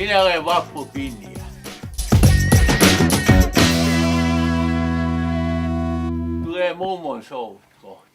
Minä olen Vappu Pinja. Tulee mummon show kohta.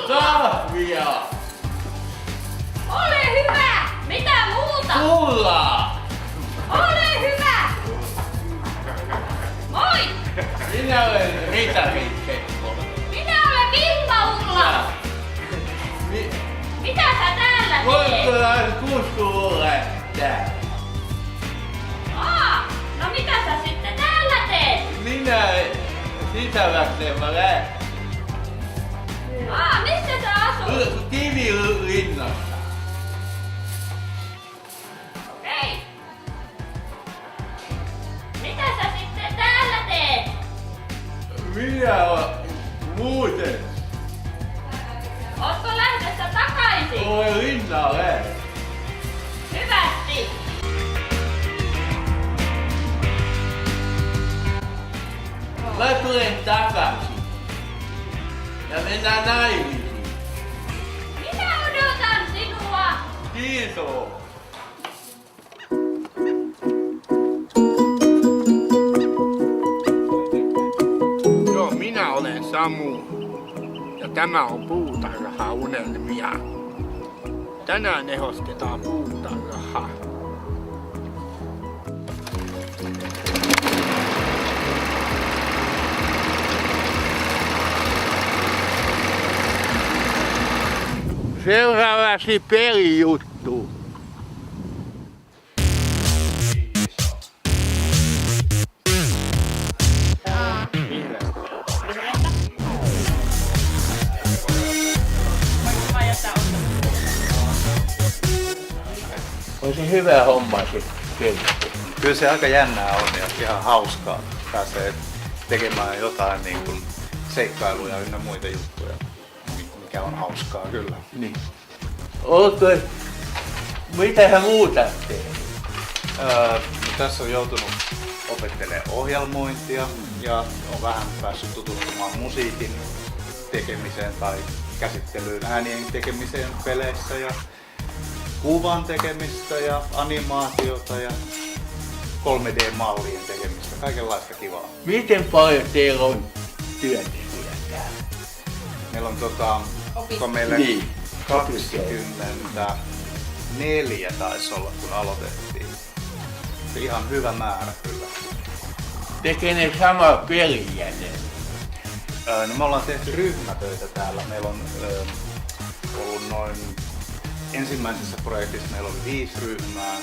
Kahvia! Ole hyvä! Mitä muuta? Pullaa! Ole hyvä! Moi! Minä olen Rita Ritkekko. Minä olen Vilma Ulla! Mitä sä täällä teet? Voitko kutsua täällä? No mitä sä sitten täällä teet? Minä sisäväkseen mä lähden. Missä sä asut? Kivilinnassa. Okei. Mitä sä sitten täällä teet? Minä olen muuten. Ootko lähdössä takaisin? Olen linnaan lähden. Hyvästi! Mä tulen takaisin. Ja mennään naimisiin. Minä odotan sinua! Kiitos. Joo, minä olen Samu ja tämä on puutarhaunelmia. Tänään ehostetaan puutarhaa. Seuraavaksi pelijuttu. Olisi hyvä homma se pelijuttu. Kyllä se aika jännää on ja ihan hauskaa. Pääsee tekemään jotain niin kuin seikkailuja ynnä muita juttuja, mikä on hauskaa kyllä. Niin. Ootko, mitä sä muuta teet? Tässä on joutunut opettelemaan ohjelmointia ja on vähän päässyt tutustumaan musiikin tekemiseen tai käsittelyyn, äänien tekemiseen peleissä ja kuvan tekemistä ja animaatiota ja 3D-mallien tekemistä, kaikenlaista kivaa. Miten paljon teillä on työntekijöitä täällä? Meillä on onko meillä Niin. 24 taisi olla kun aloitettiin. Se ihan hyvä määrä kyllä. Tekee ne sama pelijänen. No me ollaan tehty ryhmätöitä täällä. Meillä on ollut noin ensimmäisessä projektissa meillä oli 5 ryhmää,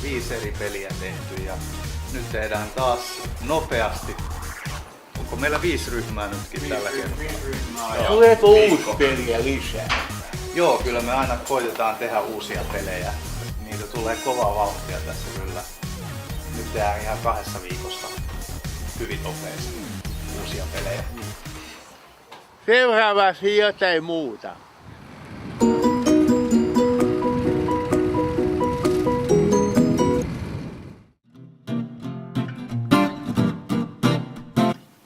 5 eri peliä tehty ja nyt tehdään taas nopeasti. Onko meillä 5 ryhmää nytkin tällä kertaa? Tuleeko uusi peliä lisää? Joo, kyllä me aina koitetaan tehdä uusia pelejä. Niitä tulee kovaa vauhtia tässä kyllä. Nyt tehdään ihan 2 viikossa hyvin nopeasti uusia pelejä. Seuraavaksi jotain muuta.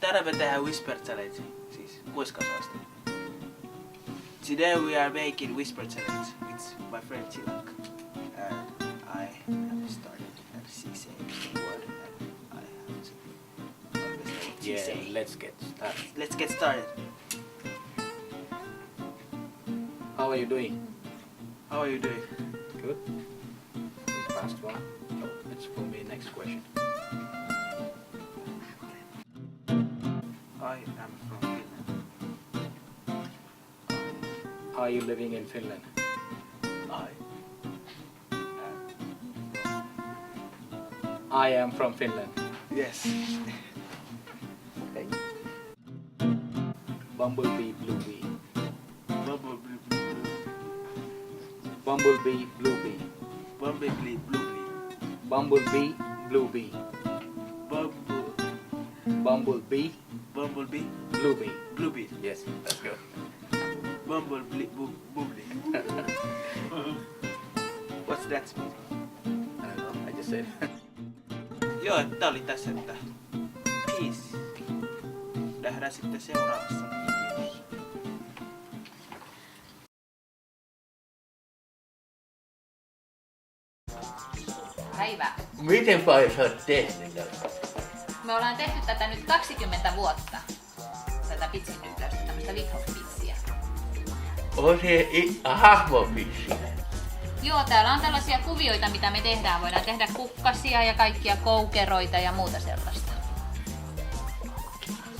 Tänään me tehdään Whisper Challenge, siis kuiskasasti. Today we are making Whisper Challenge with my friend Chilak. And I have started and she said the word and I have to understand what she say. Let's get started. Let's get started. How are you doing? How are you doing? Good. We passed one. So let's for me next question. I am from Finland. Are you living in Finland? I am from Finland. Yes. Okay. Bumblebee, bluebee. Bumblebee, blue, Bumblebee, bluebee. bumblebee, blue, Bumblebee, bluebee. bumblebee. Bumblebee. Bumblebee. Bluebee. Bluebee. Yes, let's go. Bumblebee. Bubbly. What's that mean? I don't know, I just said. Joo, tää oli tässä, että peace. Nähdään sitten seuraavassa videossa. Päivä. Miten paljon sä oot tehnyt tätä? Me ollaan tehty tätä nyt 20 vuotta. Tätä pitsinnyttäystä, tämmöistä Wighoff-pitsiä. On se hahmopitsi. Joo, täällä on tällaisia kuvioita, mitä me tehdään. Voidaan tehdä kukkasia ja kaikkia koukeroita ja muuta sellaista.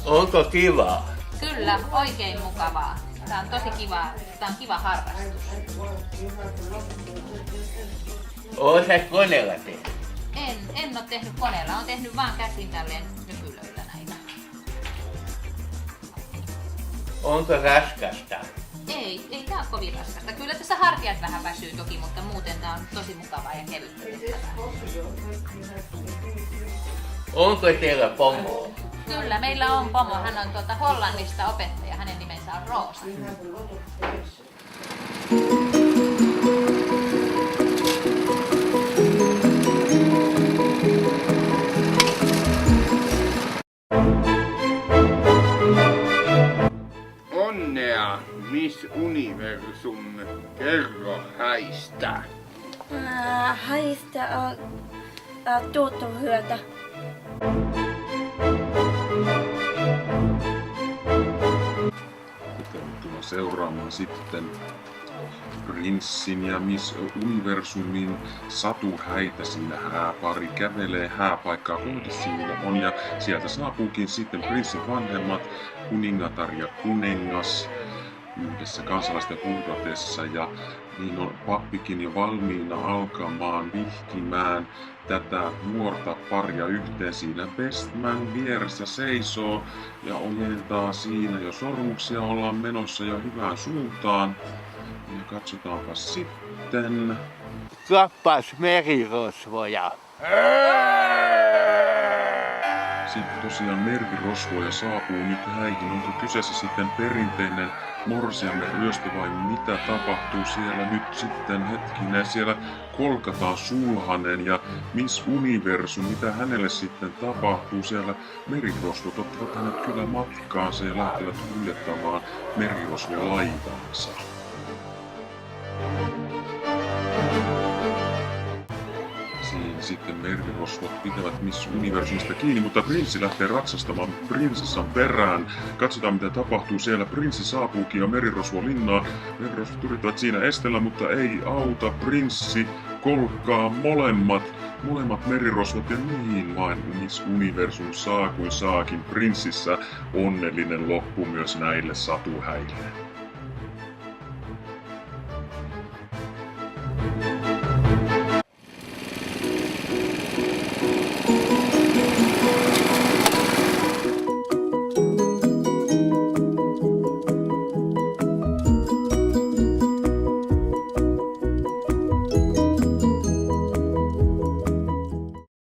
Onko kivaa? Kyllä, oikein mukavaa. Tää on tosi kivaa. Tää on kiva harrastus. Oot sä koneella tehnyt? En oo tehnyt koneella. Oon tehnyt vaan käsin tälleen nypylöillä näitä. Onko raskasta? Ei tää on kovin raskasta. Kyllä tässä hartiat vähän väsyy toki, mutta muuten tää on tosi mukavaa ja kevyttä. Onko teillä pomo? Kyllä, meillä on pomo. Hän on Hollannista opettaja. Hänen nimensä on Roosa. Onnea, Miss Universum, kerro häistä. Häistä tuottohyötä. Tervetuloa seuraamaan sitten Prinssin ja Miss Universumin satuhäitä. Siinä hääpari kävelee hääpaikkaa kohti siinä on ja sieltä saapuukin sitten prinssin vanhemmat, kuningatar ja kuningas yhdessä kansalaisten huudatessa ja niin on pappikin jo valmiina alkamaan vihkimään tätä nuorta paria yhteen. Siinä Bestman vieressä seisoo ja ojentaa siinä jo sormuksia, ollaan menossa jo hyvään suuntaan. Ja katsotaanpa sitten. Kappas merirosvoja. Sitten tosiaan merirosvoja saapuu nyt häihin. Onko kyseessä sitten perinteinen morsiamme ryöstö vai mitä tapahtuu siellä nyt sitten hetkinen? Siellä kolkataan sulhanen ja Miss Universum, mitä hänelle sitten tapahtuu? Siellä merirosvot ottavat hänet kyllä matkaansa ja lähtevät kuljettamaan merirosvolaivaansa. Siinä sitten merirosvot pitävät Miss Universumista kiinni, mutta prinssi lähtee ratsastamaan prinsessan perään. Katsotaan mitä tapahtuu siellä. Prinssi saapuukin jo merirosvolinnaan. Merirosvot yrittävät siinä estellä, mutta ei auta. Prinssi kolkkaa molemmat merirosvot ja niin vain Miss Universum saa kuin saakin prinssissä onnellinen loppu myös näille satuhäille.